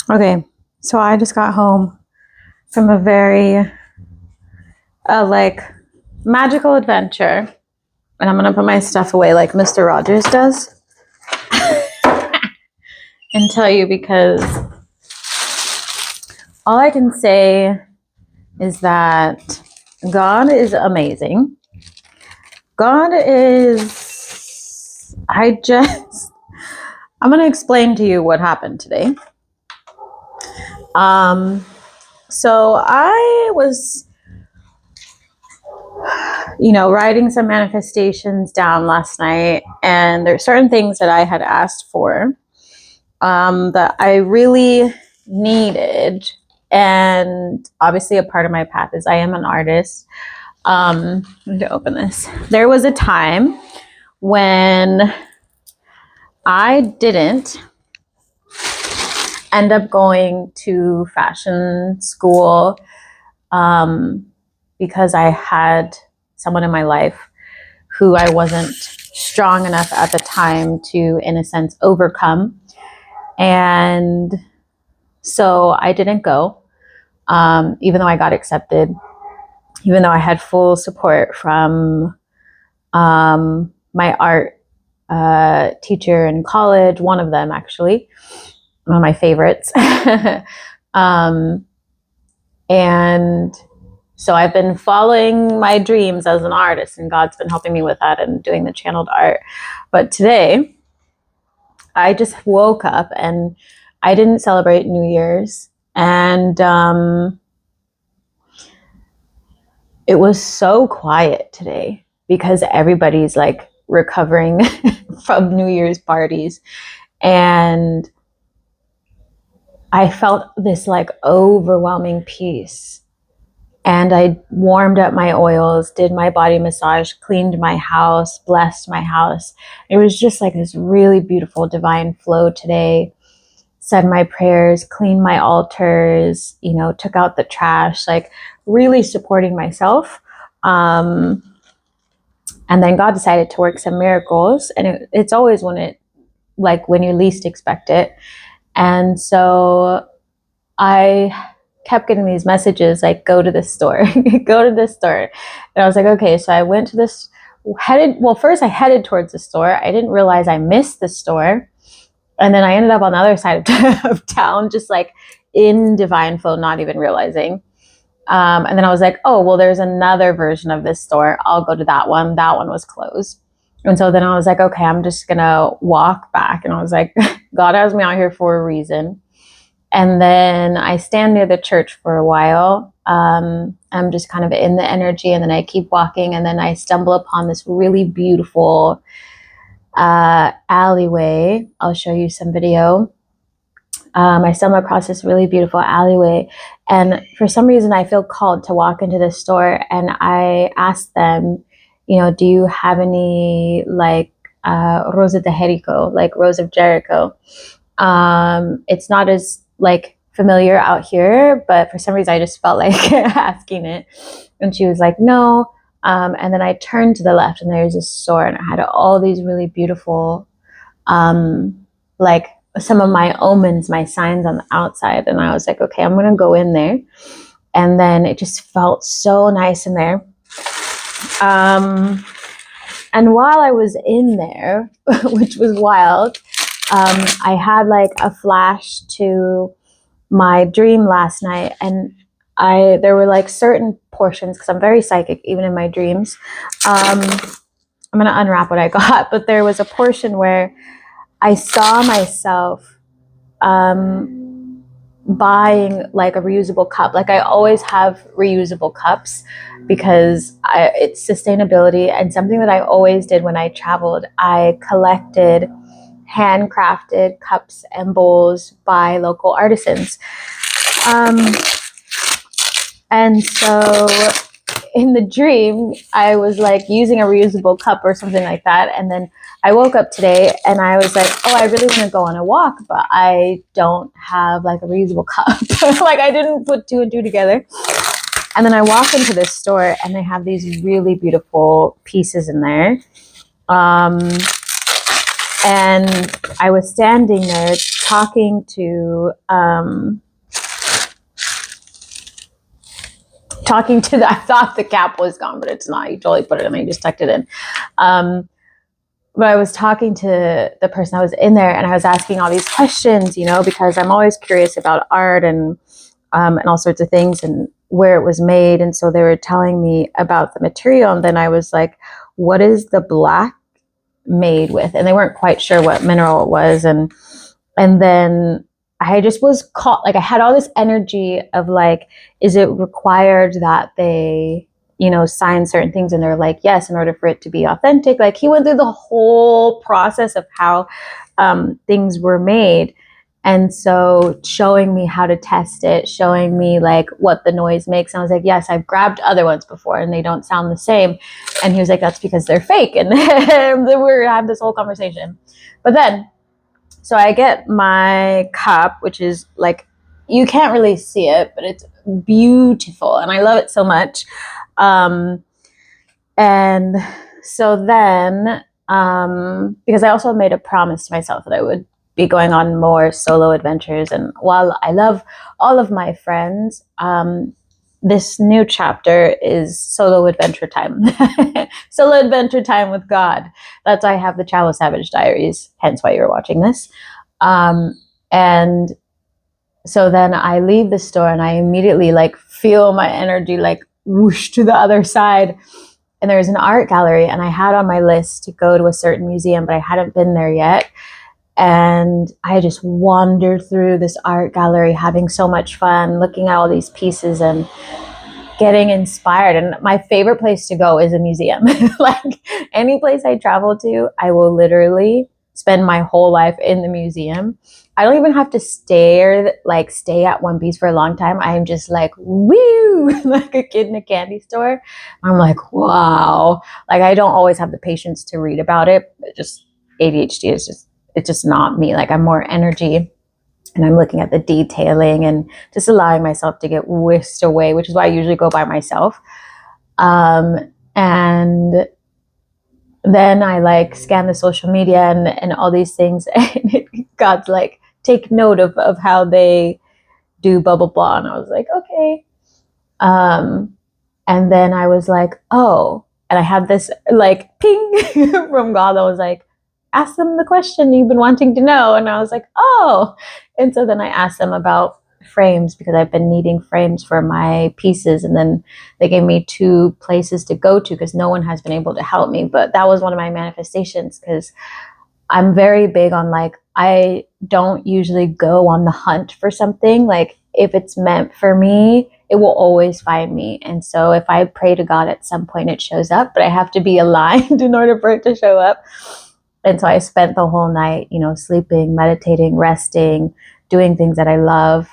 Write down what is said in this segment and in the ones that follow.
Okay, so I just got home from a very like magical adventure, and I'm gonna put my stuff away like Mr. Rogers does, and tell you because all I can say is that God is amazing. God is. I'm gonna explain to you what happened today. So I was, writing some manifestations down last night, and there's certain things that I had asked for that I really needed. And obviously, a part of my path is I am an artist. I'm going to open this. There was a time when I didn't end up going to fashion school because I had someone in my life who I wasn't strong enough at the time to, in a sense, overcome. And so I didn't go, even though I got accepted, even though I had full support from my art teacher in college, one of them actually, one of my favorites. And so I've been following my dreams as an artist, and God's been helping me with that and doing the channeled art. But today, I just woke up and I didn't celebrate New Year's. And it was so quiet today because everybody's like recovering from New Year's parties. And I felt this like overwhelming peace. And I warmed up my oils, did my body massage, cleaned my house, blessed my house. It was just like this really beautiful divine flow today. Said my prayers, cleaned my altars, took out the trash, like really supporting myself. And then God decided to work some miracles. And it's always when you least expect it. And so I kept getting these messages like, go to this store, go to this store. And I was like, okay. So I went to this, first I headed towards the store. I didn't realize I missed the store. And then I ended up on the other side of town, just like in divine flow, not even realizing. And then I was like, oh, well, there's another version of this store. I'll go to that one. That one was closed. And so then I was like, okay, I'm just going to walk back. And I was like, God has me out here for a reason. And then I stand near the church for a while. I'm just kind of in the energy, and then I keep walking, and then I stumble upon this really beautiful alleyway. I'll show you some video. I stumble across this really beautiful alleyway, and for some reason I feel called to walk into the store, and I asked them, do you have any like Rosa de Jericho, like Rose of Jericho? It's not as like familiar out here, but for some reason I just felt like asking it. And she was like, no. And then I turned to the left, and there's a store, and it had all these really beautiful, like some of my omens, my signs on the outside. And I was like, okay, I'm going to go in there. And then it just felt so nice in there. And while I was in there, which was wild, I had like a flash to my dream last night, and there were like certain portions, because I'm very psychic even in my dreams. I'm going to unwrap what I got, but there was a portion where I saw myself buying like a reusable cup. Like I always have reusable cups because it's sustainability, and something that I always did when I traveled, I collected handcrafted cups and bowls by local artisans. And so in the dream, I was like using a reusable cup or something like that. And then I woke up today and I was like, oh, I really want to go on a walk, but I don't have like a reusable cup. Like I didn't put two and two together. And then I walk into this store, and they have these really beautiful pieces in there. And I was standing there talking to I thought the cap was gone, but it's not. You totally put it in. I just tucked it in. But I was talking to the person I was in there, and I was asking all these questions, because I'm always curious about art and all sorts of things and where it was made. And so they were telling me about the material, and then I was like, what is the black made with? And they weren't quite sure what mineral it was. And then I just was caught, like I had all this energy of like, is it required that they, sign certain things? And they're like, yes, in order for it to be authentic. Like he went through the whole process of how things were made. And so showing me how to test it, showing me like what the noise makes. And I was like, yes, I've grabbed other ones before and they don't sound the same. And he was like, that's because they're fake. And we had this whole conversation. But then, so I get my cup, which is like, you can't really see it, but it's beautiful. And I love it so much. And so then, because I also made a promise to myself that I would be going on more solo adventures. And while I love all of my friends, this new chapter is solo adventure time. Solo adventure time with God. That's why I have the Chalo Savage Diaries, hence why you're watching this. And so then I leave the store and I immediately like feel my energy like whoosh to the other side. And there's an art gallery, and I had on my list to go to a certain museum, but I hadn't been there yet. And I just wandered through this art gallery, having so much fun, looking at all these pieces and getting inspired. And my favorite place to go is a museum. Like any place I travel to, I will literally spend my whole life in the museum. I don't even have to stay at one piece for a long time. I'm just like, woo, like a kid in a candy store. I'm like, wow. Like I don't always have the patience to read about it. But just ADHD is it's just not me. Like I'm more energy, and I'm looking at the detailing and just allowing myself to get whisked away, which is why I usually go by myself. And then I like scan the social media and all these things, and it got like, take note of how they do blah, blah, blah. And I was like, okay. And then I was like, oh, and I had this like ping from God that was like, ask them the question you've been wanting to know. And I was like, oh. And so then I asked them about frames, because I've been needing frames for my pieces. And then they gave me 2 places to go to, because no one has been able to help me. But that was one of my manifestations, because I'm very big on like, I don't usually go on the hunt for something. Like if it's meant for me, it will always find me. And so if I pray to God, at some point it shows up, but I have to be aligned in order for it to show up. And so I spent the whole night, sleeping, meditating, resting, doing things that I love.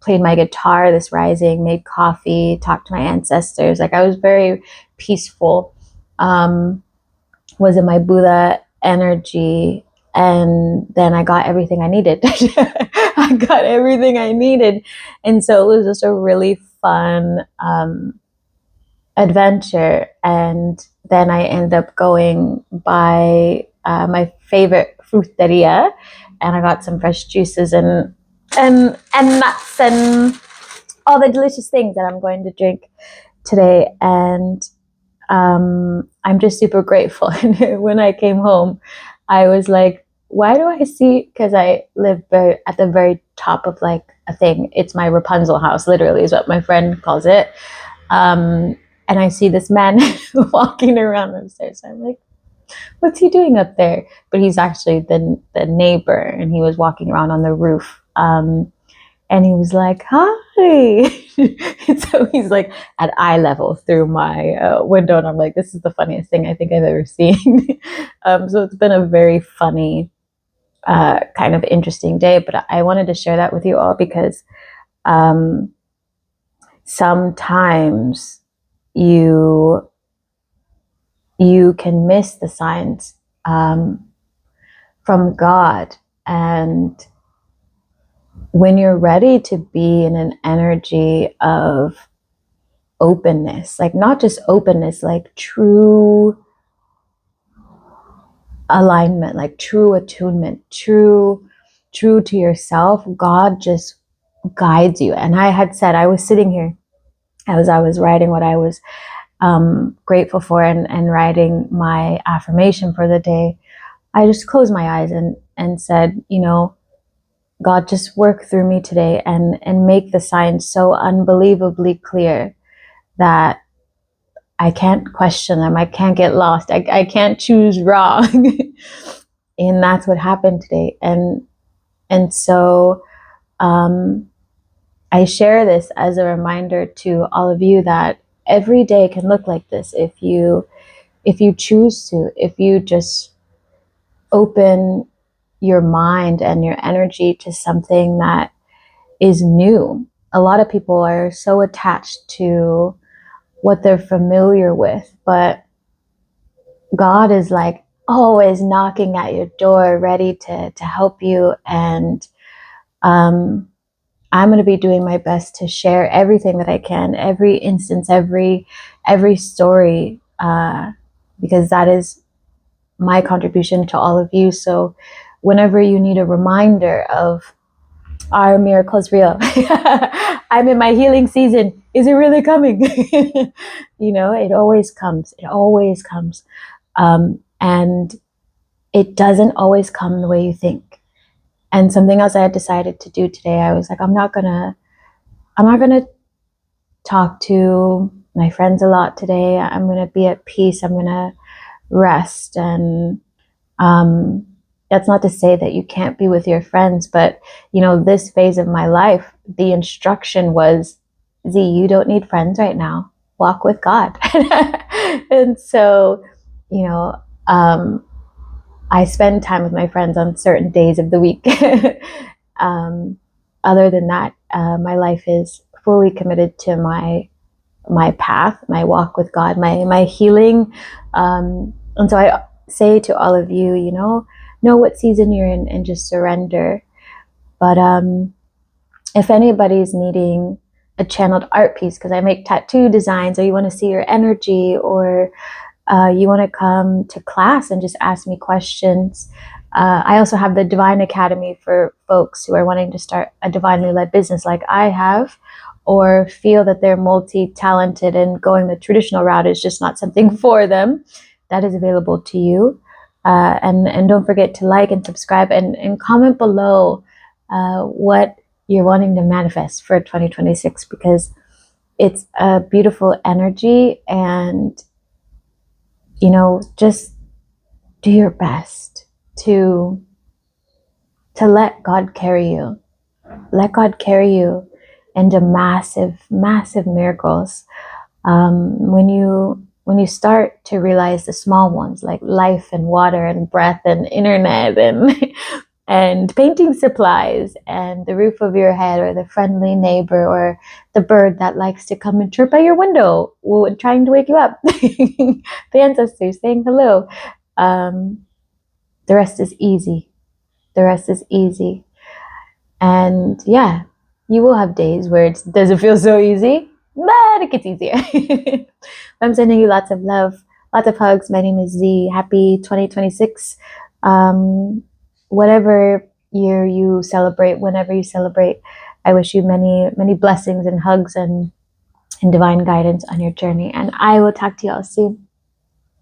Played my guitar this rising, made coffee, talked to my ancestors. Like I was very peaceful. Was in my Buddha energy. And then I got everything I needed. I got everything I needed. And so it was just a really fun adventure. And then I ended up going by my favorite fruteria, and I got some fresh juices and nuts and all the delicious things that I'm going to drink today. And I'm just super grateful. And when I came home, I was like, why do I see, because I live at the very top of like a thing. It's my Rapunzel house, literally, is what my friend calls it. And I see this man walking around upstairs. I'm like, what's he doing up there? But he's actually the neighbor, and he was walking around on the roof. And he was like, hi. And so he's like at eye level through my window. And I'm like, this is the funniest thing I think I've ever seen. So it's been a very funny, kind of interesting day. But I wanted to share that with you all, because sometimes you can miss the signs from God. And when you're ready to be in an energy of openness, like not just openness, like true alignment, like true attunement, true true to yourself, God just guides you. And I had said, I was sitting here as I was writing what I was grateful for, and writing my affirmation for the day. I just closed my eyes and said, God, just work through me today and make the signs so unbelievably clear that I can't question them. I can't get lost. I can't choose wrong. And that's what happened today. And so I share this as a reminder to all of you that every day can look like this if you choose to, if you just open your mind and your energy to something that is new. A lot of people are so attached to what they're familiar with, but God is like always knocking at your door, ready to help you. And I'm going to be doing my best to share everything that I can, every instance, every story, because that is my contribution to all of you. So whenever you need a reminder of our miracles real, I'm in my healing season. Is it really coming? It always comes. It always comes. And it doesn't always come the way you think. And something else I had decided to do today, I was like, I'm not gonna talk to my friends a lot today. I'm gonna be at peace. I'm gonna rest. And that's not to say that you can't be with your friends, but this phase of my life, the instruction was, Z, you don't need friends right now. Walk with God. And so, I spend time with my friends on certain days of the week. Other than that, my life is fully committed to my path, my walk with God, my healing. And so I say to all of you, know what season you're in and just surrender. But if anybody's needing a channeled art piece, because I make tattoo designs, or you want to see your energy, or you want to come to class and just ask me questions. I also have the Divine Academy for folks who are wanting to start a divinely led business like I have, or feel that they're multi-talented and going the traditional route is just not something for them. That is available to you. And don't forget to like and subscribe and comment below what you're wanting to manifest for 2026, because it's a beautiful energy. And just do your best to let God carry you. Let God carry you into massive, massive miracles. When you start to realize the small ones, like life and water and breath and internet and and painting supplies and the roof of your head, or the friendly neighbor, or the bird that likes to come and chirp at your window trying to wake you up, the ancestors saying hello. The rest is easy. The rest is easy. And yeah, you will have days where it doesn't feel so easy, but it gets easier. I'm sending you lots of love, lots of hugs. My name is Z. Happy 2026. Whatever year you celebrate, whenever you celebrate, I wish you many, many blessings and hugs and divine guidance on your journey. And I will talk to you all soon.